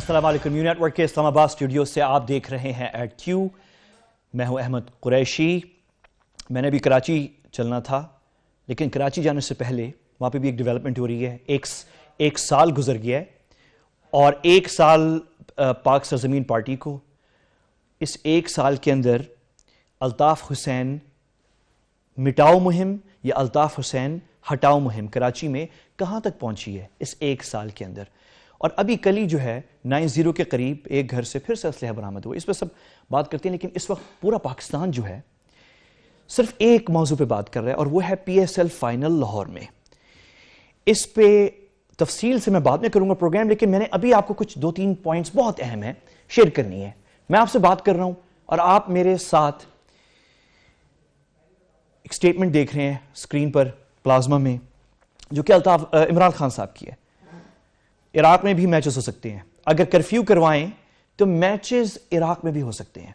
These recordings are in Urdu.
السلام علیکم. نیو نیٹ ورک کے اسلام آباد اسٹوڈیو سے آپ دیکھ رہے ہیں ایٹ کیو. میں ہوں احمد قریشی. میں نے بھی کراچی چلنا تھا لیکن کراچی جانے سے پہلے وہاں پہ بھی ایک ڈیولپمنٹ ہو رہی ہے. ایک سال گزر گیا ہے اور ایک سال پاک سرزمین پارٹی کو. اس ایک سال کے اندر الطاف حسین مٹاؤ مہم یا الطاف حسین ہٹاؤ مہم کراچی میں کہاں تک پہنچی ہے اس ایک سال کے اندر. اور ابھی کل ہی جو ہے 90 کے قریب ایک گھر سے پھر سے اسلحہ برآمد ہوا. اس پہ سب بات کرتے ہیں لیکن اس وقت پورا پاکستان جو ہے صرف ایک موضوع پہ بات کر رہا ہے اور وہ ہے پی ایس ایل فائنل لاہور میں. اس پہ تفصیل سے میں بعد میں کروں گا پروگرام، لیکن میں نے ابھی آپ کو کچھ 2-3 پوائنٹس بہت اہم ہیں شیئر کرنی ہے. میں آپ سے بات کر رہا ہوں اور آپ میرے ساتھ ایک سٹیٹمنٹ دیکھ رہے ہیں اسکرین پر پلازما میں جو کہ عمران خان صاحب کی ہے. عراق میں بھی میچز ہو سکتے ہیں، اگر کرفیو کروائیں تو میچز عراق میں بھی ہو سکتے ہیں.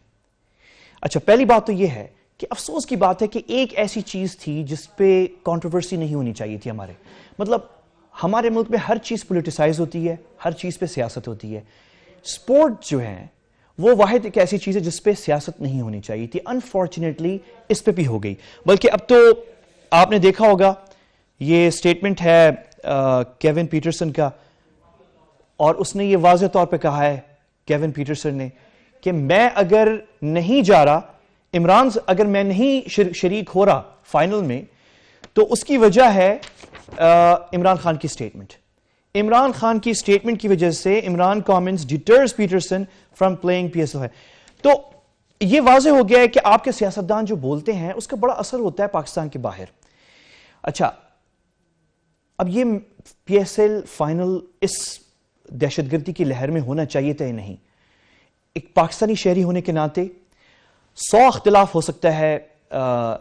اچھا، پہلی بات تو یہ ہے کہ افسوس کی بات ہے کہ ایک ایسی چیز تھی جس پہ کنٹروورسی نہیں ہونی چاہیے تھی. ہمارے ملک میں ہر چیز پولیٹیسائز ہوتی ہے، ہر چیز پہ سیاست ہوتی ہے. سپورٹ جو ہے وہ واحد ایک ایسی چیز ہے جس پہ سیاست نہیں ہونی چاہیے تھی. انفارچونیٹلی اس پہ بھی ہو گئی. بلکہ اب تو آپ نے دیکھا ہوگا یہ سٹیٹمنٹ ہے کیون پیٹرسن کا، اور اس نے یہ واضح طور پہ کہا ہے کیون پیٹرسن نے کہ میں اگر نہیں جا رہا، اگر میں نہیں شریک ہو رہا فائنل میں تو اس کی وجہ ہے عمران خان کی سٹیٹمنٹ. عمران خان کی سٹیٹمنٹ کی وجہ سے Imran comments deters Peterson from playing P S L. تو یہ واضح ہو گیا ہے کہ آپ کے سیاستدان جو بولتے ہیں اس کا بڑا اثر ہوتا ہے پاکستان کے باہر. اچھا، اب یہ پی ایس ایل فائنل اس دہشت گردی کی لہر میں ہونا چاہیے تھا یا نہیں؟ ایک پاکستانی شہری ہونے کے ناطے 100 اختلاف ہو سکتا ہے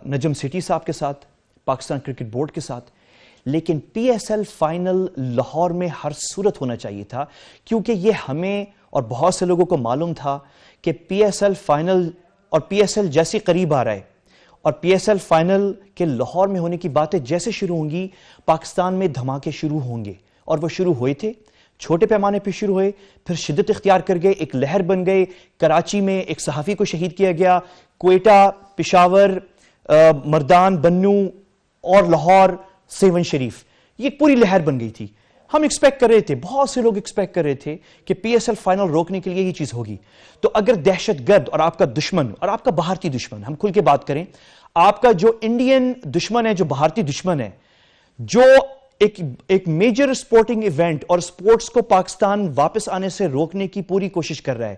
نجم سیٹھی صاحب کے ساتھ، پاکستان کرکٹ بورڈ کے ساتھ، لیکن پی ایس ایل فائنل لاہور میں ہر صورت ہونا چاہیے تھا، کیونکہ یہ ہمیں اور بہت سے لوگوں کو معلوم تھا کہ پی ایس ایل فائنل اور پی ایس ایل جیسے قریب آ رہا ہے اور پی ایس ایل فائنل کے لاہور میں ہونے کی باتیں جیسے شروع ہوں گی پاکستان میں دھماکے شروع ہوں گے. اور وہ شروع ہوئے تھے، چھوٹے پیمانے پہ شروع ہوئے، پھر شدت اختیار کر گئے، ایک لہر بن گئے. کراچی میں ایک صحافی کو شہید کیا گیا، کوئٹہ، پشاور، مردان، بنو اور لاہور، سیون شریف، یہ پوری لہر بن گئی تھی. ہم ایکسپیکٹ کر رہے تھے، بہت سے لوگ ایکسپیکٹ کر رہے تھے کہ پی ایس ایل فائنل روکنے کے لیے یہ چیز ہوگی. تو اگر دہشت گرد اور آپ کا دشمن اور آپ کا بھارتی دشمن، ہم کھل کے بات کریں، آپ کا جو انڈین دشمن ہے، جو بھارتی دشمن ہے، جو ایک میجر سپورٹنگ ایونٹ اور سپورٹس کو پاکستان واپس آنے سے روکنے کی پوری کوشش کر رہا ہے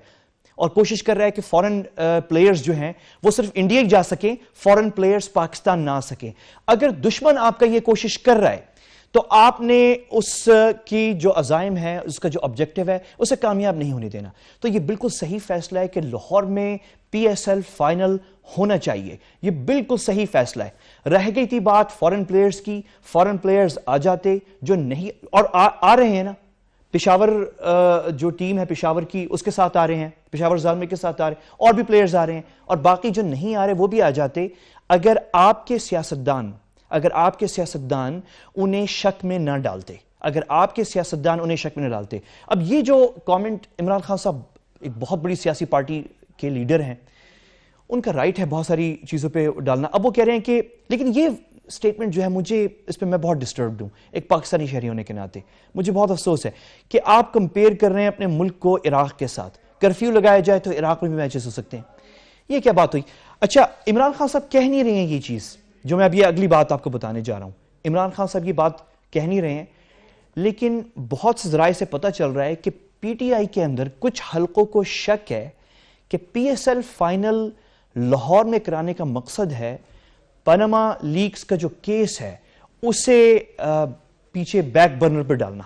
اور کوشش کر رہا ہے کہ فورن پلیئرز جو ہیں وہ صرف انڈیا جا سکیں، فورن پلیئرز پاکستان نہ آ سکیں. اگر دشمن آپ کا یہ کوشش کر رہا ہے تو آپ نے اس کی جو عزائم ہے، اس کا جو آبجیکٹو ہے، اسے کامیاب نہیں ہونے دینا. تو یہ بالکل صحیح فیصلہ ہے کہ لاہور میں پی ایس ایل فائنل ہونا چاہیے. یہ بالکل صحیح فیصلہ ہے. رہ گئی تھی بات فورن پلیئرز کی، فورن پلیئرز آ جاتے جو نہیں، اور آ رہے ہیں نا. پشاور جو ٹیم ہے پشاور کی، اس کے ساتھ آ رہے ہیں، پشاور زلمے کے ساتھ آ رہے ہیں، اور بھی پلیئرز آ رہے ہیں، اور باقی جو نہیں آ رہے وہ بھی آ جاتے. اگر آپ کے سیاستدان انہیں شک میں نہ ڈالتے، اب یہ جو کامنٹ عمران خان صاحب ایک بہت بڑی سیاسی پارٹی کے لیڈر ہیں، ان کا رائٹ ہے بہت ساری چیزوں پہ ڈالنا. اب وہ کہہ رہے ہیں کہ لیکن یہ سٹیٹمنٹ جو ہے مجھے اس پہ میں بہت ڈسٹربڈ ہوں ایک پاکستانی شہری ہونے کے ناطے. مجھے بہت افسوس ہے کہ آپ کمپیئر کر رہے ہیں اپنے ملک کو عراق کے ساتھ. کرفیو لگایا جائے تو عراق میں بھی میچز ہو سکتے ہیں. یہ کیا بات ہوئی؟ اچھا، عمران خان صاحب کہہ نہیں رہے ہیں یہ چیز جو میں اب یہ اگلی بات آپ کو بتانے جا رہا ہوں. عمران خان صاحب یہ بات کہہ نہیں رہے ہیں، لیکن بہت سے ذرائع سے پتہ چل رہا ہے کہ پی ٹی آئی کے اندر کچھ حلقوں کو شک ہے کہ پی ایس ایل فائنل لاہور میں کرانے کا مقصد ہے پاناما لیکس کا جو کیس ہے اسے پیچھے بیک برنر پر ڈالنا.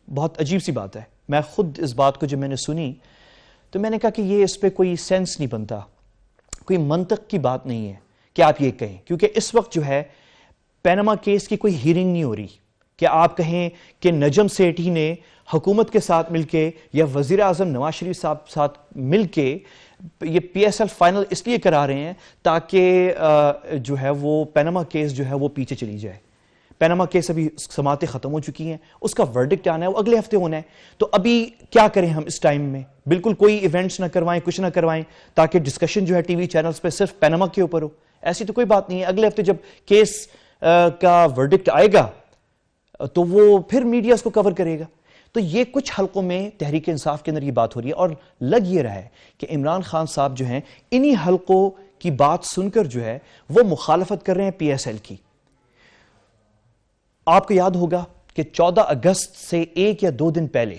بہت عجیب سی بات ہے. میں خود اس بات کو جب میں نے سنی تو میں نے کہا کہ یہ اس پہ کوئی سینس نہیں بنتا، کوئی منطق کی بات نہیں ہے کہ آپ یہ کہیں، کیونکہ اس وقت جو ہے پاناما کیس کی کوئی ہیرنگ نہیں ہو رہی کہ آپ کہیں کہ نجم سیٹھی نے حکومت کے ساتھ مل کے یا وزیر اعظم نواز شریف صاحب ساتھ مل کے یہ پی ایس ایل فائنل اس لیے کرا رہے ہیں تاکہ جو ہے وہ پاناما کیس جو ہے وہ پیچھے چلی جائے. پیناما کیس ابھی سماعتیں ختم ہو چکی ہیں, اس کا ورڈکٹ آنا ہے, وہ اگلے ہفتے ہونا ہے. تو ابھی کیا کریں ہم اس ٹائم میں؟ بالکل کوئی ایونٹس نہ کروائیں, کچھ نہ کروائیں, تاکہ ڈسکشن جو ہے ٹی وی چینلز پہ صرف پیناما کے اوپر ہو. ایسی تو کوئی بات نہیں ہے. اگلے ہفتے جب کیس کا ورڈکٹ آئے گا تو وہ پھر میڈیا اس کو کور کرے گا. تو یہ کچھ حلقوں میں تحریک انصاف کے اندر یہ بات ہو رہی ہے, اور لگ یہ رہا ہے کہ عمران خان صاحب جو ہیں انہی حلقوں کی بات سن کر جو ہے وہ مخالفت کر رہے ہیں پی ایس ایل کی. آپ کو یاد ہوگا کہ 14 اگست سے 1 یا 2 دن پہلے,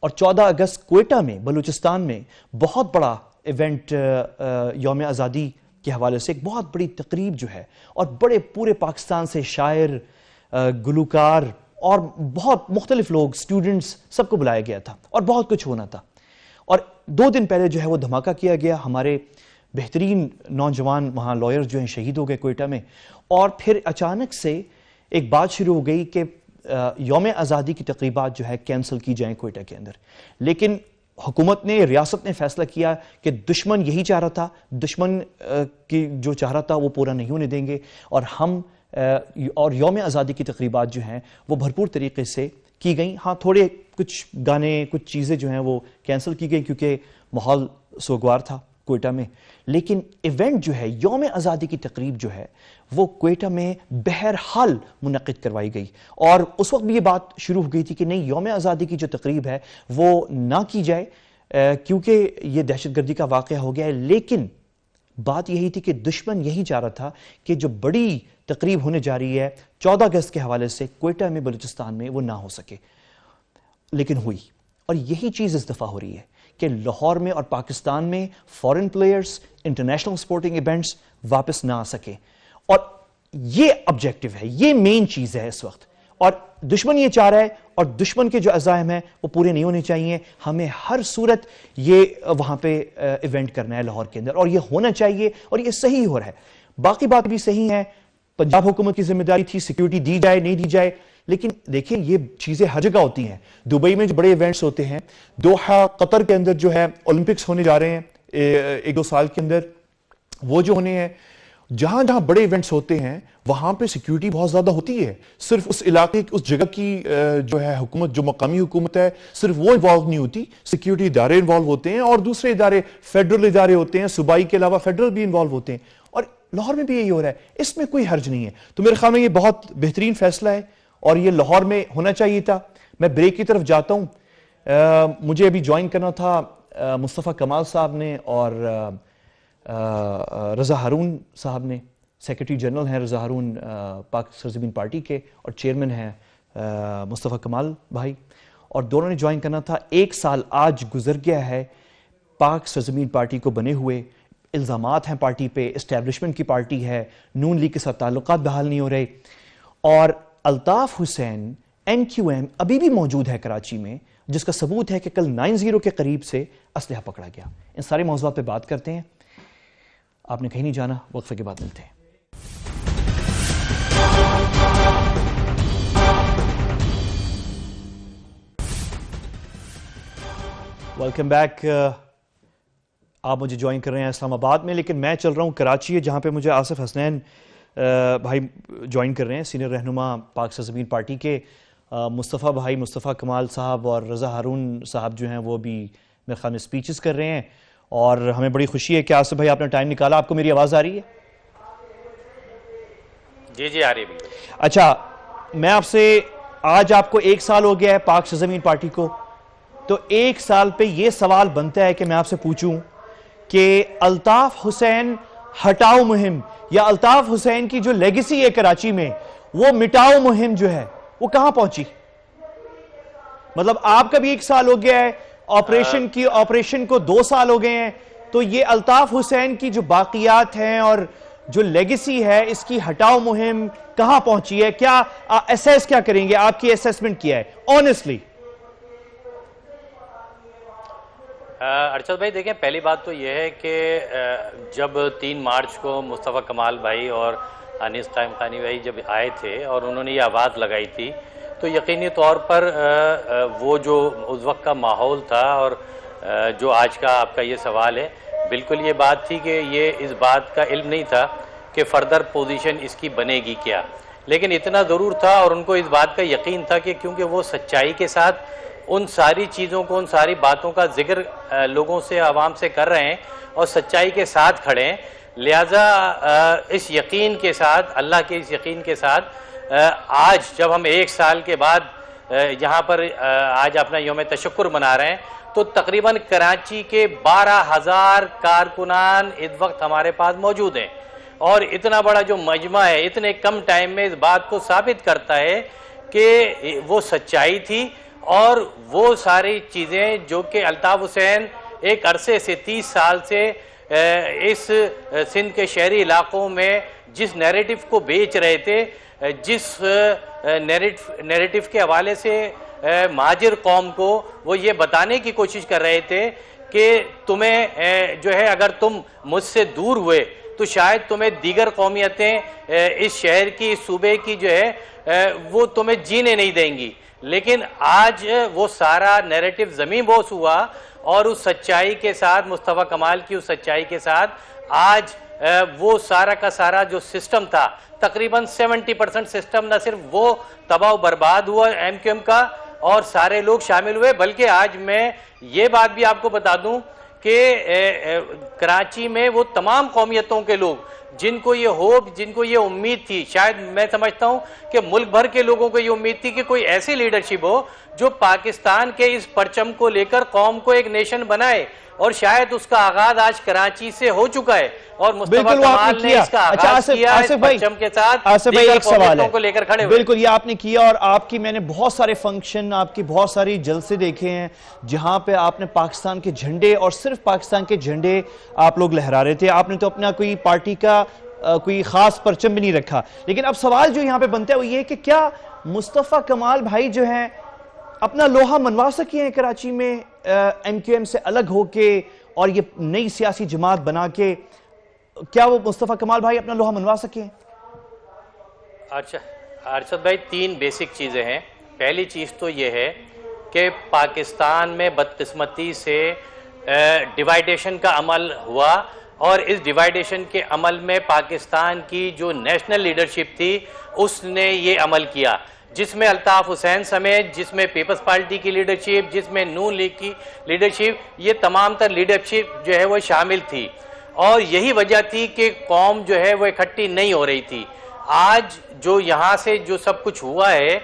اور 14 اگست کوئٹہ میں بلوچستان میں بہت بڑا ایونٹ یوم آزادی کے حوالے سے ایک بہت بڑی تقریب جو ہے, اور بڑے پورے پاکستان سے شاعر, گلوکار اور بہت مختلف لوگ, سٹوڈنٹس, سب کو بلایا گیا تھا اور بہت کچھ ہونا تھا. اور 2 دن پہلے جو ہے وہ دھماکہ کیا گیا, ہمارے بہترین نوجوان وہاں لائر جو ہیں شہید ہو گئے کوئٹہ میں. اور پھر اچانک سے ایک بات شروع ہو گئی کہ یوم آزادی کی تقریبات جو ہے کینسل کی جائیں کوئٹہ کے اندر. لیکن حکومت نے, ریاست نے فیصلہ کیا کہ دشمن یہی چاہ رہا تھا, دشمن کی جو چاہ رہا تھا وہ پورا نہیں ہونے دیں گے, اور ہم اور یوم آزادی کی تقریبات جو ہیں وہ بھرپور طریقے سے کی گئیں. ہاں تھوڑے کچھ گانے, کچھ چیزیں جو ہیں وہ کینسل کی گئیں کیونکہ ماحول سوگوار تھا کوئٹہ میں. لیکن ایونٹ جو ہے, یوم آزادی کی تقریب جو ہے, وہ کوئٹہ میں بہرحال منعقد کروائی گئی. اور اس وقت بھی یہ بات شروع ہو گئی تھی کہ نہیں, یوم آزادی کی جو تقریب ہے وہ نہ کی جائے کیونکہ یہ دہشت گردی کا واقعہ ہو گیا ہے. لیکن بات یہی تھی کہ دشمن یہی چاہ رہا تھا کہ جو بڑی تقریب ہونے جا رہی ہے 14 اگست کے حوالے سے کوئٹہ میں, بلوچستان میں, وہ نہ ہو سکے. لیکن ہوئی, اور یہی چیز اس دفعہ ہو رہی ہے کہ لاہور میں اور پاکستان میں فورن پلیئرز, انٹرنیشنل سپورٹنگ ایونٹس واپس نہ آ سکے. اور یہ آبجیکٹو ہے, یہ مین چیز ہے اس وقت. اور دشمن یہ چاہ رہا ہے, اور دشمن کے جو عزائم ہیں وہ پورے نہیں ہونے چاہیے. ہمیں ہر صورت یہ وہاں پہ ایونٹ کرنا ہے لاہور کے اندر, اور یہ ہونا چاہیے, اور یہ صحیح ہو رہا ہے. باقی بات بھی صحیح ہے, پنجاب حکومت کی ذمہ داری تھی سیکیورٹی دی جائے نہیں دی جائے. لیکن دیکھیں یہ چیزیں ہر جگہ ہوتی ہیں. دبئی میں جو بڑے ایونٹس ہوتے ہیں, دوحہ قطر کے اندر جو ہے اولمپکس ہونے جا رہے ہیں 1-2 سال کے اندر, وہ جو ہونے ہیں, جہاں جہاں بڑے ایونٹس ہوتے ہیں وہاں پہ سیکیورٹی بہت زیادہ ہوتی ہے. صرف اس علاقے اس جگہ کی جو ہے حکومت, جو مقامی حکومت ہے, صرف وہ انوالو نہیں ہوتی, سیکیورٹی ادارے انوالو ہوتے ہیں, اور دوسرے ادارے فیڈرل ادارے ہوتے ہیں, صوبائی کے علاوہ فیڈرل بھی انوالو ہوتے ہیں. اور لاہور میں بھی یہی ہو رہا ہے, اس میں کوئی حرج نہیں ہے. تو میرے خیال میں یہ بہت بہترین فیصلہ ہے, اور یہ لاہور میں ہونا چاہیے تھا. میں بریک کی طرف جاتا ہوں. مجھے ابھی جوائن کرنا تھا مصطفیٰ کمال صاحب نے اور رضا ہارون صاحب نے. سیکرٹری جنرل ہیں رضا ہارون پاک سرزمین پارٹی کے, اور چیئرمین ہیں مصطفیٰ کمال بھائی, اور دونوں نے جوائن کرنا تھا. 1 سال آج گزر گیا ہے پاک سرزمین پارٹی کو بنے ہوئے. الزامات ہیں پارٹی پہ, اسٹیبلشمنٹ کی پارٹی ہے, نون لیگ کے ساتھ تعلقات بحال نہیں ہو رہے, اور الطاف حسین NQM ابھی بھی موجود ہے کراچی میں, جس کا ثبوت ہے کہ کل 9-0 کے قریب سے اسلحہ پکڑا گیا. ان سارے موضوعات پہ بات کرتے ہیں. آپ نے کہیں نہیں جانا, وقفے کے بعد ملتے ہیں. Welcome back. آپ مجھے جوائن کر رہے ہیں اسلام آباد میں, لیکن میں چل رہا ہوں کراچی, جہاں پہ مجھے آصف حسنین بھائی جوائن کر رہے ہیں, سینئر رہنما پاک سرزمین پارٹی کے. مصطفیٰ بھائی, مصطفیٰ کمال صاحب اور رضا ہارون صاحب جو ہیں وہ بھی میرے خیال میں اسپیچز کر رہے ہیں, اور ہمیں بڑی خوشی ہے کہ آصف بھائی آپ نے ٹائم نکالا. آپ کو میری آواز آ رہی ہے؟ جی آ رہی ہے. اچھا, میں آپ سے, آج آپ کو 1 سال ہو گیا ہے پاک سرزمین پارٹی کو, تو 1 سال پہ یہ سوال بنتا ہے کہ میں آپ سے پوچھوں کہ الطاف حسین ہٹاؤ مہم, یا الطاف حسین کی جو لیگیسی ہے کراچی میں, وہ مٹاؤ مہم جو ہے وہ کہاں پہنچی؟ مطلب آپ کا بھی 1 سال ہو گیا ہے, آپریشن کو 2 سال ہو گئے ہیں, تو یہ الطاف حسین کی جو باقیات ہیں اور جو لیگیسی ہے, اس کی ہٹاؤ مہم کہاں پہنچی ہے؟ کیا ایسیس کیا کریں گے, آپ کی ایسیسمنٹ کیا ہے آنیسٹلی؟ ارشد بھائی دیکھیں, پہلی بات تو یہ ہے کہ جب 3 مارچ کو مصطفیٰ کمال بھائی اور انیس قائم خانی بھائی جب آئے تھے اور انہوں نے یہ آواز لگائی تھی, تو یقینی طور پر وہ جو اس وقت کا ماحول تھا اور جو آج کا آپ کا یہ سوال ہے, بالکل یہ بات تھی کہ یہ اس بات کا علم نہیں تھا کہ فردر پوزیشن اس کی بنے گی کیا. لیکن اتنا ضرور تھا اور ان کو اس بات کا یقین تھا کہ کیونکہ وہ سچائی کے ساتھ ان ساری چیزوں کو، ان ساری باتوں کا ذکر لوگوں سے، عوام سے کر رہے ہیں اور سچائی کے ساتھ کھڑے ہیں، لہٰذا اس یقین کے ساتھ، اللہ کے اس یقین کے ساتھ آج جب ہم 1 سال کے بعد یہاں پر آج اپنا یوم تشکر منا رہے ہیں تو تقریباً کراچی کے 12,000 کارکنان اس وقت ہمارے پاس موجود ہیں، اور اتنا بڑا جو مجمع ہے اتنے کم ٹائم میں اس بات کو ثابت کرتا ہے کہ وہ سچائی تھی، اور وہ ساری چیزیں جو کہ الطاف حسین ایک عرصے سے 30 سال سے اس سندھ کے شہری علاقوں میں جس نیریٹو کو بیچ رہے تھے، جس نیریٹو کے حوالے سے مہاجر قوم کو وہ یہ بتانے کی کوشش کر رہے تھے کہ تمہیں جو ہے اگر تم مجھ سے دور ہوئے تو شاید تمہیں دیگر قومیتیں اس شہر کی، اس صوبے کی جو ہے وہ تمہیں جینے نہیں دیں گی، لیکن آج وہ سارا نیریٹو زمین بوس ہوا، اور اس سچائی کے ساتھ، مصطفیٰ کمال کی اس سچائی کے ساتھ آج وہ سارا کا سارا جو سسٹم تھا، تقریباً 70% سسٹم نہ صرف وہ تباہ و برباد ہوا ایم کیو ایم کا اور سارے لوگ شامل ہوئے، بلکہ آج میں یہ بات بھی آپ کو بتا دوں کہ کراچی میں وہ تمام قومیتوں کے لوگ جن کو یہ ہوپ، جن کو یہ امید تھی، شاید میں سمجھتا ہوں کہ ملک بھر کے لوگوں کو یہ امید تھی کہ کوئی ایسی لیڈرشپ ہو جو پاکستان کے اس پرچم کو لے کر قوم کو ایک نیشن بنائے، اور شاید اس کا آغاز آج کراچی سے ہو چکا ہے، اور مصطفیٰ کمال نے اس کا آغاز کیا اس پرچم کے ساتھ دیگر قومیتوں کو لے کر کھڑے ہوئے۔ بالکل یہ آپ نے کیا، اور آپ کی میں نے بہت سارے فنکشن، آپ کی بہت ساری جلسے دیکھے ہیں جہاں پہ آپ نے پاکستان کے جھنڈے اور صرف پاکستان کے جھنڈے آپ لوگ لہرا رہے تھے، آپ نے تو اپنا کوئی پارٹی کا کوئی خاص پرچم بھی نہیں رکھا، لیکن اب سوال جو یہاں پہ بنتا ہے وہ یہ ہے کہ کیا مصطفیٰ کمال بھائی جو ہیں اپنا لوہا منوا سکے ہیں کراچی میں ایم کیو ایم سے الگ ہو کے اور یہ نئی سیاسی جماعت بنا کے، کیا وہ مصطفیٰ کمال بھائی اپنا لوہا منوا سکے ہیں؟ اچھا ارشد بھائی، 3 بیسک چیزیں ہیں۔ پہلی چیز تو یہ ہے کہ پاکستان میں بدقسمتی سے ڈیوائیڈیشن کا عمل ہوا، اور اس ڈیوائیڈیشن کے عمل میں پاکستان کی جو نیشنل لیڈرشپ تھی اس نے یہ عمل کیا، جس میں الطاف حسین سمیت، جس میں پیپلز پارٹی کی لیڈرشپ، جس میں نون لیگ کی لیڈرشپ، یہ تمام تر لیڈرشپ جو ہے وہ شامل تھی، اور یہی وجہ تھی کہ قوم جو ہے وہ اکٹھی نہیں ہو رہی تھی۔ آج جو یہاں سے جو سب کچھ ہوا ہے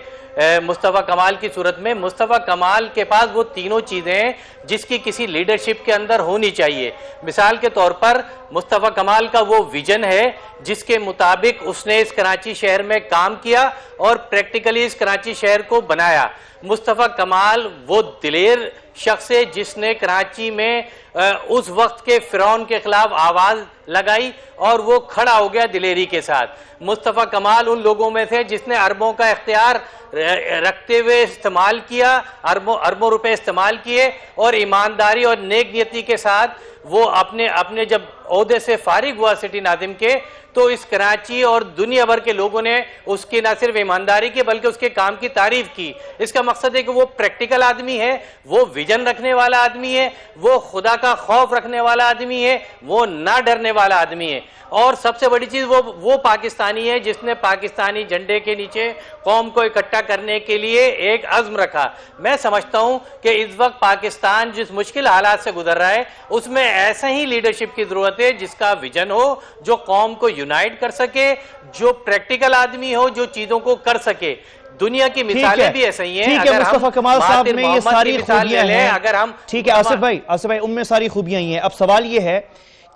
مصطفیٰ کمال کی صورت میں، مصطفیٰ کمال کے پاس وہ تینوں چیزیں ہیں جس کی کسی لیڈرشپ کے اندر ہونی چاہیے۔ مثال کے طور پر مصطفیٰ کمال کا وہ ویژن ہے جس کے مطابق اس نے اس کراچی شہر میں کام کیا اور پریکٹیکلی اس کراچی شہر کو بنایا۔ مصطفیٰ کمال وہ دلیر شخص ہے جس نے کراچی میں اس وقت کے فرعون کے خلاف آواز لگائی اور وہ کھڑا ہو گیا دلیری کے ساتھ۔ مصطفیٰ کمال ان لوگوں میں تھے جس نے اربوں کا اختیار رکھتے ہوئے استعمال کیا، اربوں روپے استعمال کیے، اور ایمانداری اور نیک نیتی کے ساتھ وہ اپنے جب عہدے سے فارغ ہوا سٹی ناظم کے، تو اس کراچی اور دنیا بھر کے لوگوں نے اس کی نہ صرف ایمانداری کی بلکہ اس کے کام کی تعریف کی۔ اس کا مقصد ہے کہ وہ پریکٹیکل آدمی ہے، وہ ویژن رکھنے والا آدمی ہے، وہ خدا کا خوف رکھنے والا آدمی ہے، وہ نہ ڈرنے والا آدمی ہے، اور سب سے بڑی چیز وہ پاکستانی ہے جس نے پاکستانی جھنڈے کے نیچے قوم کو اکٹھا کرنے کے لیے ایک عزم رکھا۔ میں سمجھتا ہوں کہ اس وقت پاکستان جس مشکل حالات سے گزر رہا ہے اس میں ایسا ہی لیڈرشپ کی ضرورت ہے جس کا ویژن ہو، جو قوم کو یونائٹ کر سکے، جو پریکٹیکل آدمی ہو، جو چیزوں کو کر سکے۔ دنیا کی مثالیں بھی ایسا ہی ہیں۔ ٹھیک ہے مصطفیٰ کمال صاحب میں یہ ساری خوبیاں ہیں، اگر ہم ٹھیک ہے آصف بھائی ان میں ساری خوبیاں ہی ہیں۔ اب سوال یہ ہے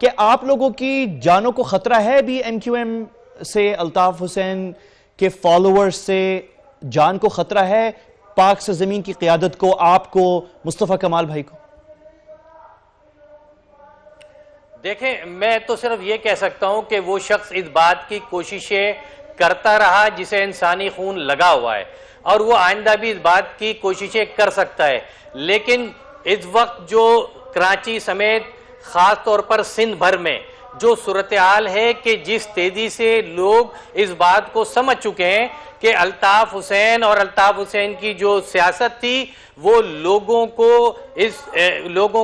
کہ آپ لوگوں کی جانوں کو خطرہ ہے بھی ایم کیو ایم سے، الطاف حسین کے فالوورز سے جان کو خطرہ ہے پاک سرزمین کی قیادت کو، آپ کو، مصطفیٰ کمال بھائی کو؟ دیکھیں میں تو صرف یہ کہہ سکتا ہوں کہ وہ شخص اس بات کی کوششیں کرتا رہا جسے انسانی خون لگا ہوا ہے، اور وہ آئندہ بھی اس بات کی کوششیں کر سکتا ہے، لیکن اس وقت جو کراچی سمیت خاص طور پر سندھ بھر میں جو صورتحال ہے کہ جس تیزی سے لوگ اس بات کو سمجھ چکے ہیں کہ الطاف حسین اور الطاف حسین کی جو سیاست تھی وہ لوگوں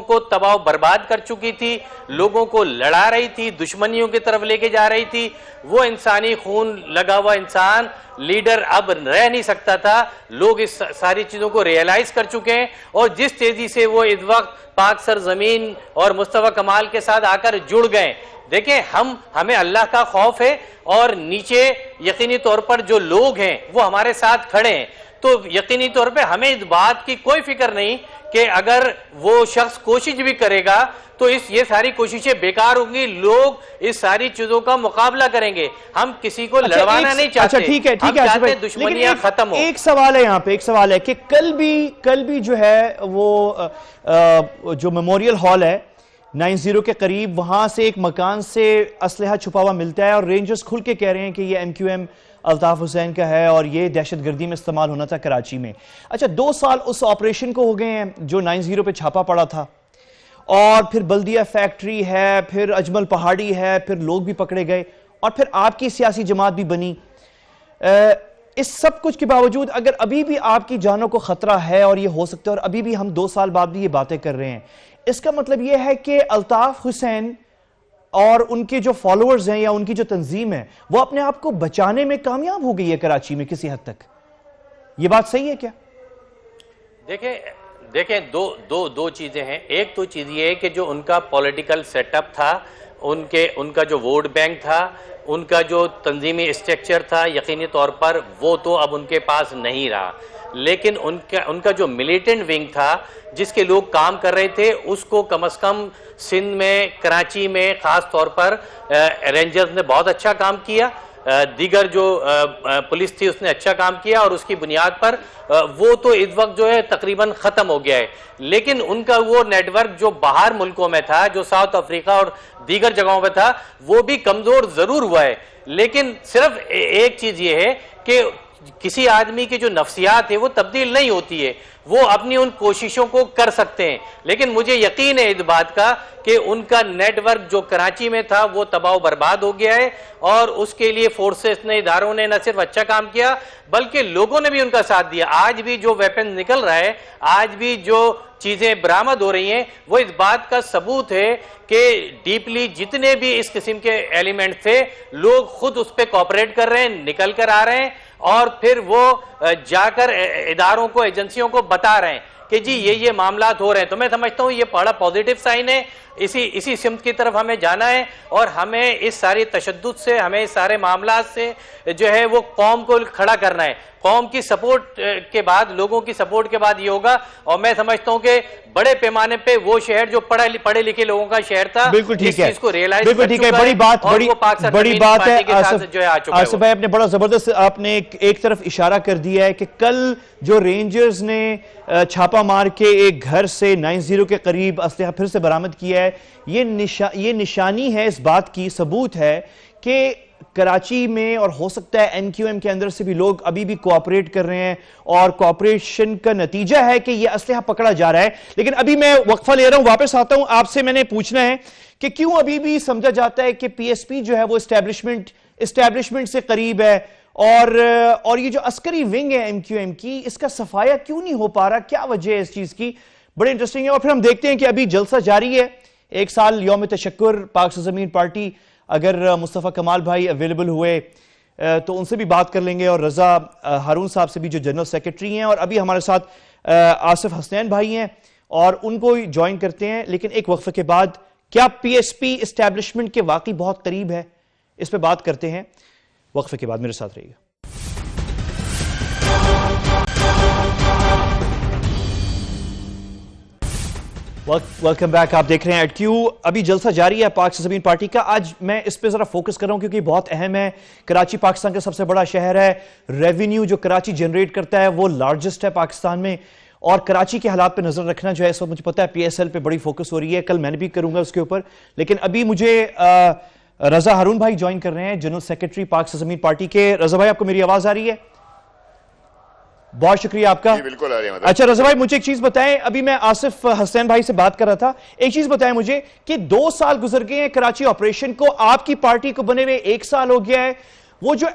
کو تباہ و برباد کر چکی تھی، لوگوں کو لڑا رہی تھی، دشمنیوں کی طرف لے کے جا رہی تھی. وہ انسانی خون لگا ہوا انسان لیڈر اب رہ نہیں سکتا تھا. لوگ اس ساری چیزوں کو ریئلائز کر چکے ہیں، اور جس تیزی سے وہ اس وقت پاک سرزمین اور مصطفیٰ کمال کے ساتھ آ کر جڑ گئے. دیکھیں ہمیں اللہ کا خوف ہے، اور نیچے یقینی طور پر جو لوگ ہیں وہ ہمارے ساتھ کھڑے ہیں. تو یقینی طور پہ ہمیں اس بات کی کوئی فکر نہیں کہ اگر وہ شخص کوشش بھی کرے گا تو یہ ساری کوششیں بیکار ہوں گی. لوگ اس ساری چیزوں کا مقابلہ کریں گے. ہم کسی کو لڑوانا نہیں چاہتے. اچھا ٹھیک ہے ہم چاہتے ہیں دشمنیاں ختم ہو. ایک سوال ہے یہاں پہ، ایک سوال ہے کہ کل بھی جو ہے وہ جو میموریل ہال ہے 90 کے قریب، وہاں سے ایک مکان سے اسلحہ چھپا ہوا ملتا ہے، اور رینجرز کھل کے کہہ رہے ہیں کہ یہ MQM الطاف حسین کا ہے اور یہ دہشت گردی میں استعمال ہونا تھا کراچی میں. اچھا 2 سال اس آپریشن کو ہو گئے ہیں جو 90 پہ چھاپا پڑا تھا، اور پھر بلدیہ فیکٹری ہے، پھر اجمل پہاڑی ہے، پھر لوگ بھی پکڑے گئے، اور پھر آپ کی سیاسی جماعت بھی بنی. اس سب کچھ کے باوجود اگر ابھی بھی آپ کی جانوں کو خطرہ ہے، اور یہ ہو سکتا ہے، اور ابھی بھی ہم 2 سال بعد بھی یہ باتیں کر رہے ہیں، اس کا مطلب یہ ہے کہ الطاف حسین اور ان کے جو فالوورز ہیں یا ان کی جو تنظیم ہے وہ اپنے آپ کو بچانے میں کامیاب ہو گئی ہے کراچی میں کسی حد تک. یہ بات صحیح ہے کیا؟ دیکھیں دو چیزیں ہیں. ایک تو چیز یہ ہے کہ جو ان کا پولیٹیکل سیٹ اپ تھا، ان کا جو ووٹ بینک تھا، ان کا جو تنظیمی اسٹرکچر تھا، یقینی طور پر وہ تو اب ان کے پاس نہیں رہا. لیکن ان کا جو ملیٹنٹ ونگ تھا جس کے لوگ کام کر رہے تھے، اس کو کم از کم سندھ میں، کراچی میں خاص طور پر رینجرز نے بہت اچھا کام کیا. دیگر جو پولیس تھی اس نے اچھا کام کیا، اور اس کی بنیاد پر وہ تو اس وقت جو ہے تقریباً ختم ہو گیا ہے. لیکن ان کا وہ نیٹ ورک جو باہر ملکوں میں تھا، جو ساؤتھ افریقہ اور دیگر جگہوں پہ تھا، وہ بھی کمزور ضرور ہوا ہے. لیکن صرف ایک چیز یہ ہے کہ کسی آدمی کی جو نفسیات ہے وہ تبدیل نہیں ہوتی ہے. وہ اپنی ان کوششوں کو کر سکتے ہیں، لیکن مجھے یقین ہے اس بات کا کہ ان کا نیٹ ورک جو کراچی میں تھا وہ تباہ و برباد ہو گیا ہے. اور اس کے لیے فورسز نے، اداروں نے نہ صرف اچھا کام کیا بلکہ لوگوں نے بھی ان کا ساتھ دیا. آج بھی جو ویپن نکل رہا ہے، آج بھی جو چیزیں برآمد ہو رہی ہیں، وہ اس بات کا ثبوت ہے کہ ڈیپلی جتنے بھی اس قسم کے ایلیمنٹ تھے، لوگ خود اس پہ کوآپریٹ کر رہے ہیں، نکل کر آ رہے ہیں، اور پھر وہ جا کر اداروں کو، ایجنسیوں کو بتا رہے ہیں کہ جی یہ معاملات ہو رہے ہیں. تو میں سمجھتا ہوں یہ بڑا پازیٹیو سائن ہے. اسی سمت کی طرف ہمیں جانا ہے، اور ہمیں اس ساری تشدد سے، ہمیں اس سارے معاملات سے جو ہے وہ قوم کو کھڑا کرنا ہے. قوم کی سپورٹ کے بعد، لوگوں کی سپورٹ کے بعد یہ ہوگا. اور میں سمجھتا ہوں کہ بڑے پیمانے پہ وہ شہر جو پڑھے لکھے لوگوں کا شہر تھا، بالکل ٹھیک ہے، چیز کو ریئلائز بالکل ٹھیک ہے. بڑی بات ہے آصف بھائی، آپ نے بڑا زبردست آپ نے ایک طرف اشارہ کر دیا ہے کہ کل جو رینجرز نے چھاپا مار کے ایک گھر سے 90 کے قریب اسلحہ پھر سے برآمد کیا ہے، یہ نشانی ہے اس بات کی، ثبوت ہے کہ کراچی میں، اور ہو سکتا ہے MQM کے اندر سے بھی لوگ ابھی بھی کوآپریٹ کر رہے ہیں، اور کوآپریشن کا نتیجہ ہے کہ یہ اسلحہ پکڑا جا رہا ہے. لیکن ابھی میں وقفہ لے رہا ہوں، واپس آتا ہوں. آپ سے میں نے پوچھنا ہے کہ کیوں ابھی بھی سمجھا جاتا ہے کہ PSP جو ہے وہ اسٹیبلشمنٹ سے قریب ہے، اور یہ جو عسکری ونگ ہے MQM کی، اس کا صفایا کیوں نہیں ہو پا رہا؟ کیا وجہ ہے اس چیز کی؟ بڑے انٹرسٹنگ ہے. اور پھر ہم دیکھتے ہیں کہ ابھی جلسہ جاری ہے، 1 سال یوم تشکر پاک سرزمین پارٹی. اگر مصطفیٰ کمال بھائی اویلیبل ہوئے تو ان سے بھی بات کر لیں گے، اور رضا ہارون صاحب سے بھی جو جنرل سیکرٹری ہیں، اور ابھی ہمارے ساتھ آصف حسنین بھائی ہیں، اور ان کو جوائن کرتے ہیں. لیکن ایک وقفے کے بعد کیا PSP اسٹیبلشمنٹ کے واقعی بہت قریب ہے، اس پہ بات کرتے ہیں. وقفے کے بعد میرے ساتھ رہیے گا. Welcome back. آپ دیکھ رہے ہیں ایٹ کیو. ابھی جلسہ جاری ہے پاک سرزمین پارٹی کا. آج میں اس پہ ذرا فوکس کر رہا ہوں کیونکہ بہت اہم ہے. کراچی پاکستان کا سب سے بڑا شہر ہے. ریونیو جو کراچی جنریٹ کرتا ہے وہ لارجسٹ ہے پاکستان میں، اور کراچی کے حالات پہ نظر رکھنا جو ہے اس وقت مجھے پتا ہے PSL پہ بڑی فوکس ہو رہی ہے. کل میں نے بھی کروں گا اس کے اوپر. لیکن ابھی مجھے رضا ہارون بھائی جوائن کر رہے ہیں، جنرل سیکرٹری پاک سرزمین پارٹی کے. رضا بھائی، آپ کو میری آواز آ رہی ہے؟ بہت شکریہ آپ کا. جی بالکل آ رہی ہے. اچھا رضا بھائی، مجھے ایک چیز بتائیں. ابھی میں آصف حسین بھائی سے بات کر رہا تھا. ایک چیز بتائیں مجھے کہ 2 سال گزر گئے ہیں کراچی آپریشن کو، آپ کی پارٹی کو بنے ہوئے 1 سال ہو گیا ہے. وہ جو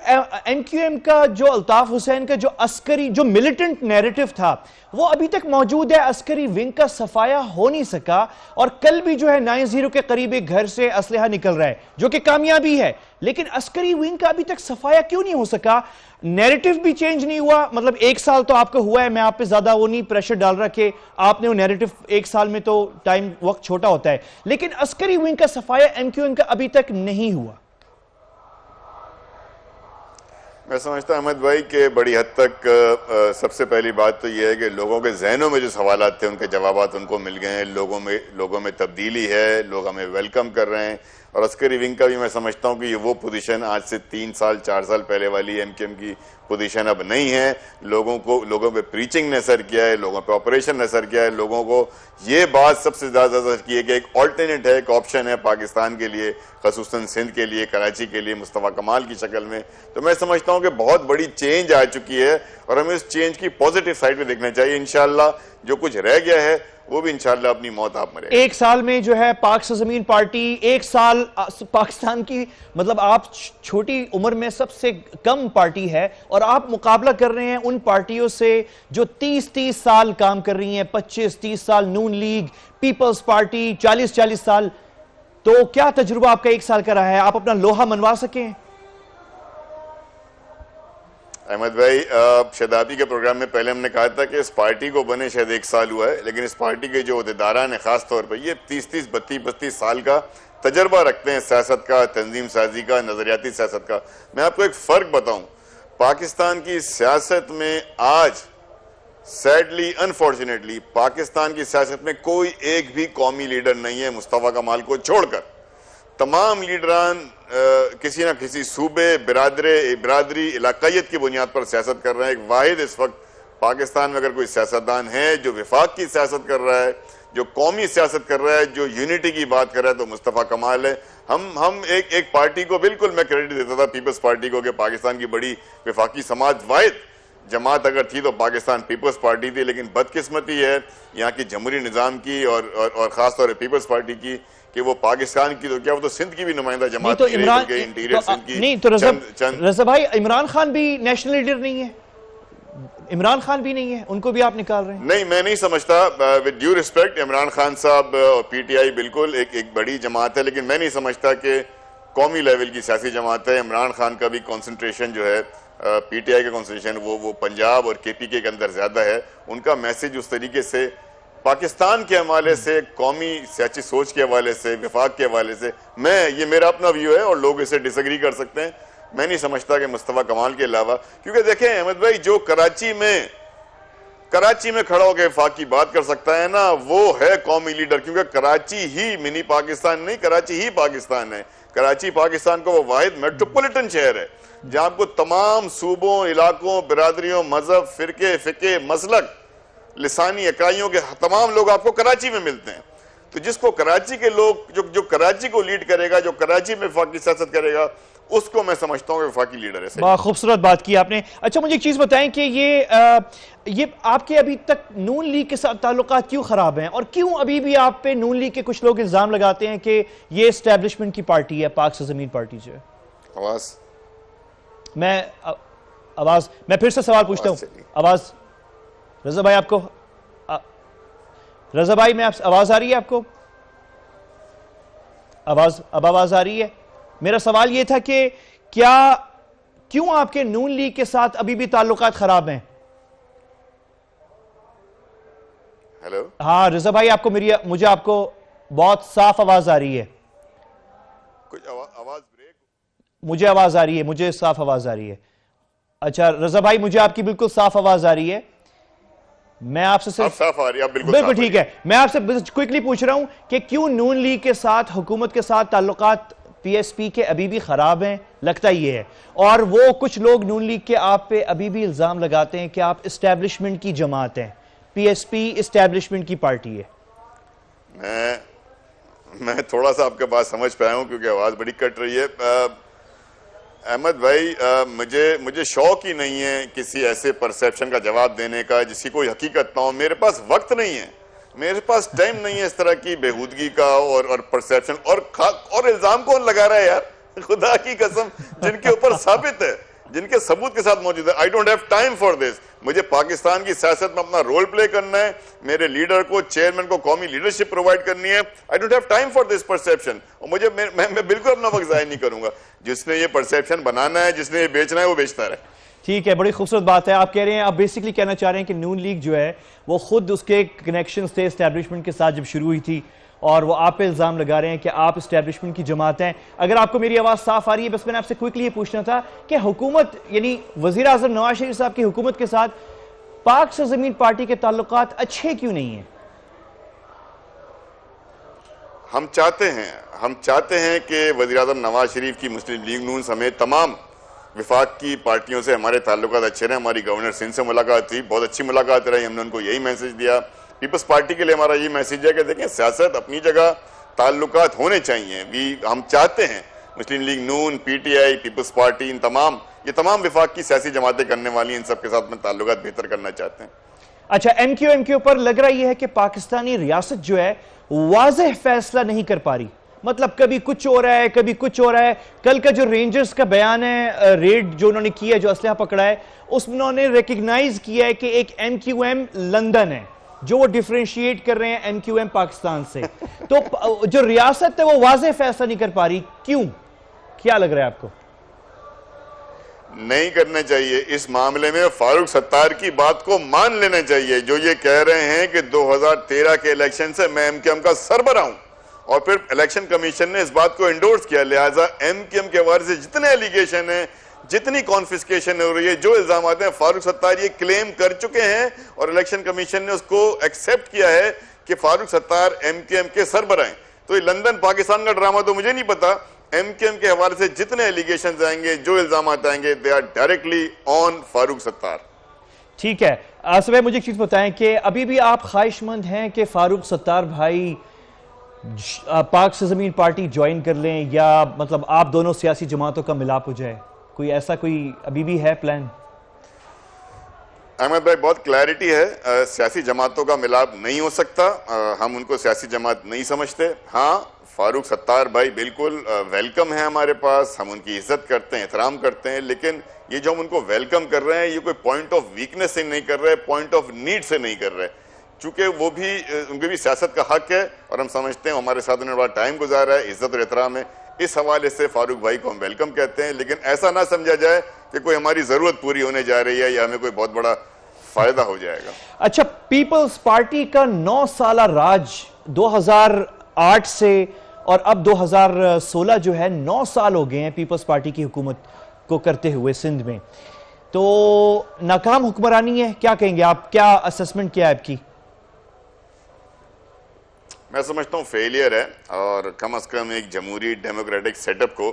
ایم کیو ایم کا جو الطاف حسین کا جو عسکری جو ملیٹنٹ نیریٹو تھا وہ ابھی تک موجود ہے. عسکری ونگ کا صفایا ہو نہیں سکا, اور کل بھی جو ہے 9-0 کے قریب ایک گھر سے اسلحہ نکل رہا ہے جو کہ کامیابی ہے, لیکن عسکری ونگ کا ابھی تک صفایا کیوں نہیں ہو سکا؟ نیریٹو بھی چینج نہیں ہوا. مطلب 1 سال تو آپ کا ہوا ہے, میں آپ پہ زیادہ وہ نہیں پریشر ڈال رہا کہ آپ نے وہ نیریٹو 1 سال میں تو ٹائم وقت چھوٹا ہوتا ہے, لیکن عسکری ونگ کا صفایا ایم کیو ایم کا ابھی تک نہیں ہوا. میں سمجھتا ہوں احمد بھائی کہ بڑی حد تک سب سے پہلی بات تو یہ ہے کہ لوگوں کے ذہنوں میں جو سوالات تھے ان کے جوابات ان کو مل گئے ہیں. لوگوں میں تبدیلی ہے, لوگ ہمیں ویلکم کر رہے ہیں. اور عسکری ونگ کا بھی میں سمجھتا ہوں کہ یہ وہ پوزیشن آج سے 3 سال 4 سال پہلے والی ایم کیو ایم کی پوزیشن اب نہیں ہے. لوگوں پہ پریچنگ نے اثر کیا ہے, لوگوں پہ آپریشن نے اثر کیا ہے. لوگوں کو یہ بات سب سے زیادہ اثر کی ہے کہ ایک آلٹرنیٹ ہے, ایک آپشن ہے پاکستان کے لیے, خصوصاً سندھ کے لیے, کراچی کے لیے مصطفیٰ کمال کی شکل میں. تو میں سمجھتا ہوں کہ بہت بڑی چینج آ چکی ہے اور ہمیں اس چینج کی پازیٹیو سائڈ پہ دیکھنا چاہیے. انشاءاللہ جو کچھ رہ گیا ہے وہ بھی انشاءاللہ اپنی موت آپ مرے گا. 1 سال میں جو ہے پاک سرزمین پارٹی 1 سال پاکستان کی, مطلب آپ چھوٹی عمر میں سب سے کم پارٹی ہے اور آپ مقابلہ کر رہے ہیں ان پارٹیوں سے جو 30 سال کام کر رہی ہیں, 25-30 سال نون لیگ, پیپلز پارٹی 40 سال. تو کیا تجربہ آپ کا 1 سال کا رہا ہے؟ آپ اپنا لوہا منوا سکیں؟ احمد بھائی, شادابی کے پروگرام میں پہلے ہم نے کہا تھا کہ اس پارٹی کو بنے شاید 1 سال ہوا ہے, لیکن اس پارٹی کے جو عہدیداران ہیں خاص طور پہ یہ 30-32 سال کا تجربہ رکھتے ہیں سیاست کا, تنظیم سازی کا, نظریاتی سیاست کا. میں آپ کو ایک فرق بتاؤں, پاکستان کی سیاست میں آج سیڈلی انفارچونیٹلی پاکستان کی سیاست میں کوئی ایک بھی قومی لیڈر نہیں ہے مصطفیٰ کمال کو چھوڑ کر. تمام لیڈران کسی نہ کسی صوبے, برادری, علاقائیت کی بنیاد پر سیاست کر رہے ہیں. ایک واحد اس وقت پاکستان میں اگر کوئی سیاستدان ہے جو وفاق کی سیاست کر رہا ہے, جو قومی سیاست کر رہا ہے, جو یونٹی کی بات کر رہا ہے, تو مصطفیٰ کمال ہے. ہم ایک پارٹی کو بالکل میں کریڈٹ دیتا تھا, پیپلز پارٹی کو, کہ پاکستان کی بڑی وفاقی سماج واحد جماعت اگر تھی تو پاکستان پیپلز پارٹی تھی. لیکن بدقسمتی ہے یہاں کی جمہوری نظام کی اور خاص طور پر پیپلز پارٹی کی کہ وہ پاکستان کی تو کیا, وہ تو سندھ کی بھی نمائندہ جماعت کی رہی, بلکہ انٹیریئر سندھ کی. نہیں تو رضا بھائی, عمران خان بھی نیشنل لیڈر نہیں ہے, عمران خان بھی نہیں ہے, ان کو بھی آپ نکال رہے ہیں. نہیں, میں نہیں سمجھتا, with due respect, Imran Khan صاحب اور پی ٹی آئی بالکل ایک بڑی جماعت ہے, لیکن میں نہیں سمجھتا کہ قومی لیول کی سیاسی جماعت ہے. عمران خان کا بھی کنسنٹریشن جو ہے, پی ٹی آئی کا کنسنٹریشن وہ پنجاب اور کے پی کے اندر زیادہ ہے. ان کا میسج اس طریقے سے پاکستان کے حوالے سے, قومی سیاسی سوچ کے حوالے سے, وفاق کے حوالے سے, یہ میرا اپنا ویو ہے اور لوگ اسے ڈس ایگری کر سکتے ہیں. میں نہیں سمجھتا کہ مصطفیٰ کمال کے علاوہ, کیونکہ دیکھیں احمد بھائی, جو کراچی میں کھڑا ہو کے وفاق کی بات کر سکتا ہے نا, وہ ہے قومی لیڈر. کیونکہ کراچی ہی منی پاکستان نہیں, کراچی ہی پاکستان ہے. کراچی پاکستان کا وہ واحد میٹروپولیٹن شہر ہے جہاں آپ کو تمام صوبوں, علاقوں, برادریوں, مذہب, فرقے, فقہ, مسلک, لسانی اکائیوں کے تمام لوگ آپ کو کراچی میں ملتے ہیں. تو جس کو کراچی کے لوگ, جو کراچی کو لیڈ کرے گا, جو کراچی میں وفاقی سیاست کرے گا, اس کو میں سمجھتا ہوں کہ وفاقی لیڈر ہے. بہت خوبصورت بات کی آپ نے. اچھا مجھے ایک چیز بتائیں کہ یہ آپ کے ابھی تک نون لیگ کے ساتھ تعلقات کیوں خراب ہیں, اور کیوں ابھی بھی آپ پہ نون لیگ کے کچھ لوگ الزام لگاتے ہیں کہ یہ اسٹیبلشمنٹ کی پارٹی ہے, پاک سرزمین پارٹی جو ہے. میں پھر سے سوال پوچھتا ہوں. رضا بھائی آپ کو, رضا بھائی میں آواز آ رہی ہے آپ کو؟ اب آواز آ رہی ہے. میرا سوال یہ تھا کہ کیوں آپ کے نون لیگ کے ساتھ ابھی بھی تعلقات خراب ہیں؟ ہیلو, ہاں رضا بھائی, مجھے آپ کو بہت صاف آواز آ رہی ہے. کچھ آواز بریک, مجھے آواز آ رہی ہے, مجھے صاف آواز آ رہی ہے. اچھا رضا بھائی, مجھے آپ کی بالکل صاف آواز آ رہی ہے. میں آپ سے صاف آ رہی ہے, بالکل ٹھیک ہے. میں آپ سے کوئکلی پوچھ رہا ہوں کہ کیوں نون لیگ کے ساتھ, حکومت کے ساتھ تعلقات پی ایس پی کے ابھی بھی خراب ہیں؟ لگتا یہ ہے. اور وہ کچھ لوگ نون لیگ کے آپ پہ ابھی بھی الزام لگاتے ہیں کہ آپ اسٹیبلشمنٹ کی جماعت ہیں, پی ایس پی اسٹیبلشمنٹ کی پارٹی ہے. میں تھوڑا سا آپ کے بات سمجھ پایا ہوں کیونکہ آواز بڑی کٹ رہی ہے. احمد بھائی, مجھے شوق ہی نہیں ہے کسی ایسے پرسیپشن کا جواب دینے کا جس کی کوئی حقیقت نہ ہو. میرے پاس وقت نہیں ہے, میرے پاس ٹائم نہیں ہے اس طرح کی بےہودگی کا اور پرسیپشن. اور الزام کون لگا رہا ہے یار؟ خدا کی قسم جن کے اوپر ثابت ہے, جن کے ثبوت کے ساتھ موجود ہے. I don't have time for this. مجھے پاکستان کی سیاست میں اپنا رول پلے کرنا ہے, میرے لیڈر کو, چیئرمین کو قومی لیڈرشپ پرووائڈ کرنی ہے. I don't have time for this perception. اور مجھے میں بالکل اپنا وقت ضائع نہیں کروں گا. جس نے یہ پرسیپشن بنانا ہے, جس نے یہ بیچنا ہے, وہ بیچتا رہے. ٹھیک ہے, بڑی خوبصورت بات ہے. آپ کہہ رہے ہیں, آپ بیسیکلی کہنا چاہ رہے ہیں کہ نون لیگ جو ہے وہ خود اس کے کنیکشنز تھے اسٹیبلشمنٹ کے ساتھ جب شروع ہوئی تھی, اور وہ آپ پہ الزام لگا رہے ہیں کہ آپ اسٹیبلشمنٹ کی جماعت ہیں. اگر آپ کو میری آواز صاف آ رہی ہے, بس میں نے آپ سے کوئکلی یہ پوچھنا تھا کہ حکومت, یعنی وزیر اعظم نواز شریف صاحب کی حکومت کے ساتھ پاک سرزمین پارٹی کے تعلقات اچھے کیوں نہیں ہیں؟ ہم چاہتے ہیں کہ وزیر اعظم نواز شریف کی مسلم لیگ نون سمیت تمام وفاق کی پارٹیوں سے ہمارے تعلقات اچھے رہیں. ہماری گورنر سندھ سے ملاقات تھی, بہت اچھی ملاقات رہی, ہم نے ان کو یہی میسج دیا. پیپلز پارٹی کے لیے ہمارا یہ میسج ہے کہ دیکھیں, سیاست اپنی جگہ, تعلقات ہونے چاہیے. ہم چاہتے ہیں Muslim League Noon, P T I, Peoples Party, یہ تمام وفاق کی سیاسی جماعتیں کرنے والی ہیں, ان سب کے ساتھ میں تعلقات بہتر کرنا چاہتے ہیں. اچھا, ایم کیو پر لگ رہا یہ ہے کہ پاکستانی ریاست جو ہے واضح فیصلہ نہیں کر پا رہی. مطلب کبھی کچھ ہو رہا ہے, کبھی کچھ ہو رہا ہے. کل کا جو رینجرز کا بیان ہے, ریڈ جو انہوں نے کیا ہے, جو اسلحہ پکڑا ہے, اس میں انہوں نے ریکگنائز کیا ہے کہ ایک ایم کیو ایم لندن ہے جو وہ ڈیفرینشیٹ کر رہے ہیں ایم کیو ایم پاکستان سے. تو جو ریاست ہے وہ واضح فیصلہ نہیں کر پا رہی, کیوں؟ کیا لگ رہا ہے آپ کو؟ نہیں کرنا چاہیے اس معاملے میں. فاروق ستار کی بات کو مان لینا چاہیے, جو یہ کہہ رہے ہیں کہ 2013 کے الیکشن سے میں ایم کیو ایم کا سربراہ ہوں, اور پھر الیکشن کمیشن نے اس بات کو انڈورس کیا. لہٰذا ایم کیو ایم کے حوالے سے جتنے ایلیگیشن ہیں, جتنی کانفسکیشن ہو رہی ہے, جو الزامات ہیں, فاروق ستار یہ کلیم کر چکے ہیں, اور الیکشن کمیشن نے اس کو ایکسیپٹ کیا ہے کہ Farooq Sattar M Q M کے سربراہ ہیں. تو یہ لندن پاکستان کا ڈرامہ تو مجھے نہیں پتا. ایم کیو ایم کے حوالے سے جتنے ایلیگیشنز آئیں گے, جو الزامات آئیں گے, they are directly on Farooq Sattar. ٹھیک ہے. آصف بھائی, مجھے ایک چیز بتائیں کہ ابھی بھی آپ خواہش مند ہیں کہ فاروق ستار بھائی پاک سرزمین پارٹی جوائن کر لیں, یا مطلب آپ دونوں سیاسی جماعتوں کا ملاپ ہو جائے؟ کوئی ایسا کوئی ابھی بھی ہے پلان؟ احمد بھائی, بہت کلیئرٹی ہے, سیاسی جماعتوں کا ملاپ نہیں ہو سکتا. ہم ان کو سیاسی جماعت نہیں سمجھتے. ہاں, فاروق ستار بھائی بالکل ویلکم ہیں ہمارے پاس, ہم ان کی عزت کرتے ہیں, احترام کرتے ہیں, لیکن یہ جو ہم ان کو ویلکم کر رہے ہیں, یہ کوئی پوائنٹ آف ویکنس سے نہیں کر رہے, پوائنٹ آف نیڈ سے نہیں کر رہے. چونکہ وہ بھی, ان کے بھی سیاست کا حق ہے, اور ہم سمجھتے ہیں ہمارے ساتھ انہوں نے بڑا ٹائم گزارا ہے, عزت اور احترام ہے. اس حوالے سے فاروق بھائی کو ہم ویلکم کہتے ہیں, لیکن ایسا نہ سمجھا جائے کہ کوئی ہماری ضرورت پوری ہونے جا رہی ہے یا ہمیں کوئی بہت بڑا فائدہ ہو جائے گا. اچھا, پیپلز پارٹی کا 9 سالہ راج 2008 سے اور اب 2016 جو ہے 9 سال ہو گئے ہیں پیپلز پارٹی کی حکومت کو کرتے ہوئے سندھ میں, تو ناکام حکمرانی ہے, کیا کہیں گے آپ؟ کیا اسسمنٹ کیا ہے آپ کی؟ میں سمجھتا ہوں فیلئر ہے, اور کم از کم ایک جمہوری ڈیموکریٹک سیٹ اپ کو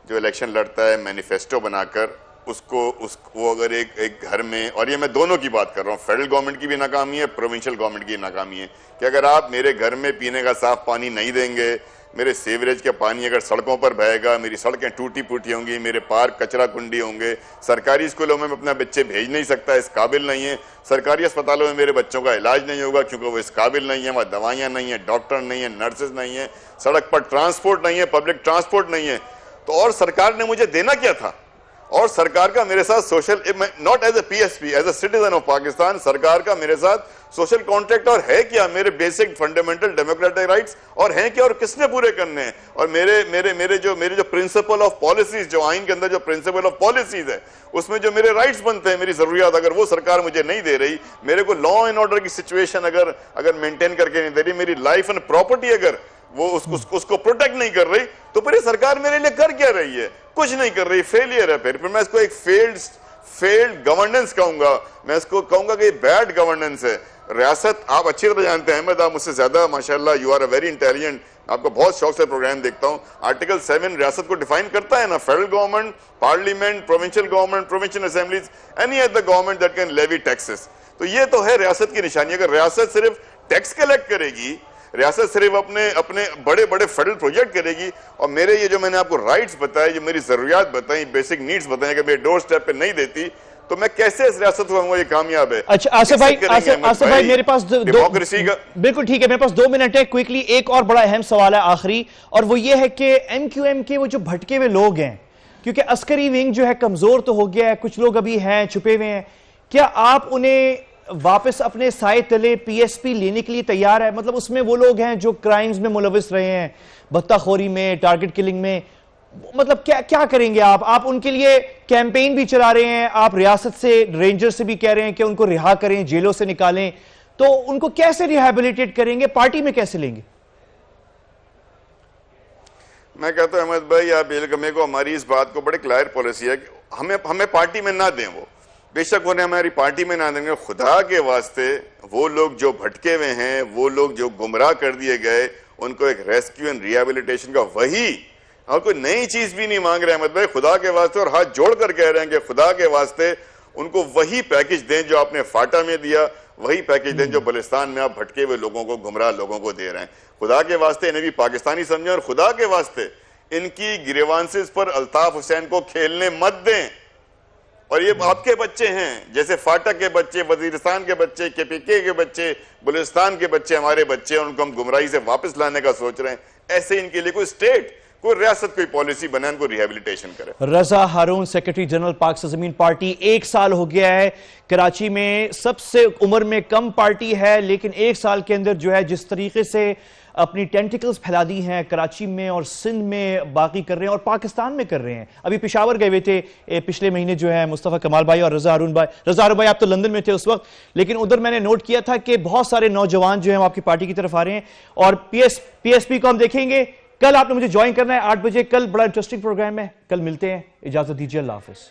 جو الیکشن لڑتا ہے مینیفیسٹو بنا کر, وہ اگر ایک گھر میں, اور یہ میں دونوں کی بات کر رہا ہوں, فیڈرل گورنمنٹ کی بھی ناکامی ہے, پروونشل گورنمنٹ کی ناکامی ہے, کہ اگر آپ میرے گھر میں پینے کا صاف پانی نہیں دیں گے, میرے سیوریج کا پانی اگر سڑکوں پر بہے گا, میری سڑکیں ٹوٹی پھوٹی ہوں گی, میرے پارک کچرا کنڈی ہوں گے, سرکاری اسکولوں میں اپنے بچے بھیج نہیں سکتا, اس قابل نہیں ہے, سرکاری اسپتالوں میں میرے بچوں کا علاج نہیں ہوگا کیونکہ وہ اس قابل نہیں ہیں, وہاں دوائیاں نہیں ہیں, ڈاکٹر نہیں ہیں, نرسز نہیں ہیں, سڑک پر ٹرانسپورٹ نہیں ہے, پبلک ٹرانسپورٹ نہیں ہے, تو اور سرکار نے مجھے دینا کیا تھا؟ اور سرکار کا میرے ساتھ social, not as a P S P, as a citizen of Pakistan, سرکار کا میرے ساتھ سوشل کانٹریکٹ اور ہے کیا؟ میرے بیسک فنڈامنٹل ڈیموکریٹک رائٹس اور ہیں کیا, اور کس نے پورے کرنے ہیں؟ اور میرے جو پرنسپل آف پالیسیز, جو آئین کے اندر جو پرنسپل آف پالیسیز ہے, اس میں جو میرے رائٹس بنتے ہیں, میری ضروریات, اگر وہ سرکار مجھے نہیں دے رہی, میرے کو لا اینڈ آرڈر کی سچویشن اگر مینٹین کر کے نہیں دے رہی, میری لائف اینڈ پراپرٹی اگر وہ اس کو پروٹیکٹ نہیں کر رہی, تو پھر یہ سرکار میرے لیے کر کیا رہی ہے؟ کچھ نہیں کر رہی, فیلئر ہے. پھر میں اس کو ایک فیلڈ گورننس کہوں گا, میں اس کو کہوں گا کہ یہ بیڈ گورننس ہے. ریاست آپ اچھی طرح جانتے ہیں احمد, آپ مجھ سے زیادہ ماشاءاللہ, you are a very intelligent, آپ کو بہت شوق سے پروگرام دیکھتا ہوں. آرٹیکل 7 ریاست کو ڈیفائن کرتا ہے نا, federal government, parliament, provincial government, provincial assemblies, any other government that can levy taxes. تو یہ تو ہے ریاست کی نشانی. اگر ریاست صرف ٹیکس کلیکٹ کرے گی, ریاست صرف اپنے بڑے فیڈرل پروجیکٹ کرے گی, اور میرے یہ جو میں نے آپ کو رائٹس بتائے, جو میری ضروریات بتائیں, بیسک نیڈز بتائیں, کہ میرے ڈور سٹیپ پہ نہیں دیتی, تو میں کیسے اس ریاست کو ہوں یہ کامیاب ہے؟ اچھا آصف بھائی میرے پاس ڈیموکریسی کا بالکل ٹھیک ہے، میرے پاس 2 منٹ ہے، کوئکلی ایک اور بڑا اہم سوال ہے آخری، اور وہ یہ ہے کہ ایم کیو ایم کے وہ جو بھٹکے ہوئے لوگ ہیں، کیونکہ عسکری ونگ جو ہے کمزور تو ہو گیا ہے، کچھ لوگ ابھی ہیں چھپے ہوئے ہیں، کیا آپ انہیں واپس اپنے سائے تلے پی ایس پی لینے کے لیے تیار ہے؟ مطلب اس میں وہ لوگ ہیں جو کرائمز میں ملوث رہے ہیں، بھتہ خوری میں، ٹارگٹ کلنگ میں، مطلب کیا کریں گے آپ ان کے لیے کیمپین بھی چلا رہے ہیں، آپ ریاست سے رینجر سے بھی کہہ رہے ہیں کہ ان کو رہا کریں، جیلوں سے نکالیں، تو ان کو کیسے ریہیبلیٹیٹ کریں گے، پارٹی میں کیسے لیں گے؟ میں کہتا ہوں احمد بھائی، آپ علم کو ہماری اس بات کو بڑے کلیئر پالیسی ہے کہ ہمیں پارٹی میں نہ دیں، وہ بے شک انہیں ہماری پارٹی میں نہ دیں گے، خدا کے واسطے وہ لوگ جو بھٹکے ہوئے ہیں، وہ لوگ جو گمراہ کر دیے گئے، ان کو ایک ریسکیو اینڈ ریہیبلیٹیشن کا وہی، اور کوئی نئی چیز بھی نہیں مانگ رہے احمد بھائی، خدا کے واسطے، اور ہاتھ جوڑ کر کہہ رہے ہیں کہ خدا کے واسطے ان کو وہی پیکج دیں جو آپ نے فاٹا میں دیا، وہی پیکج دیں جو بلوچستان میں آپ بھٹکے ہوئے لوگوں کو، گمراہ لوگوں کو دے رہے ہیں۔ خدا کے واسطے انہیں بھی پاکستانی سمجھیں، اور خدا کے واسطے ان کی گریوانسز پر الطاف حسین کو کھیلنے مت دیں۔ اور یہ آپ کے بچے ہیں، جیسے فاٹا کے بچے، وزیرستان کے بچے، کے پی کے بچے، بلوچستان کے بچے ہمارے بچے، اور ان کو ہم گمراہی سے واپس لانے کا سوچ رہے ہیں۔ ایسے ان کے لیے کوئی سٹیٹ، کوئی ریاست، کوئی پالیسی بنائیں، ان کو ریہیبلیٹیشن کرے۔ رضا ہارون، سیکرٹری جنرل پاک سرزمین پارٹی، 1 سال ہو گیا ہے کراچی میں، سب سے عمر میں کم پارٹی ہے، لیکن 1 سال کے اندر جو ہے جس طریقے سے اپنی ٹینٹیکلز پھیلا دی ہیں کراچی میں اور سندھ میں باقی کر رہے ہیں اور پاکستان میں کر رہے ہیں۔ ابھی پشاور گئے ہوئے تھے پچھلے مہینے جو ہے مصطفیٰ کمال بھائی اور رضا ہارون بھائی، آپ تو لندن میں تھے اس وقت، لیکن ادھر میں نے نوٹ کیا تھا کہ بہت سارے نوجوان جو ہیں وہ آپ کی پارٹی کی طرف آ رہے ہیں، اور پی ایس پی کو ہم دیکھیں گے۔ کل آپ نے مجھے جوائن کرنا ہے 8 بجے، کل بڑا انٹرسٹنگ پروگرام ہے، کل ملتے ہیں، اجازت دیجیے، اللہ حافظ۔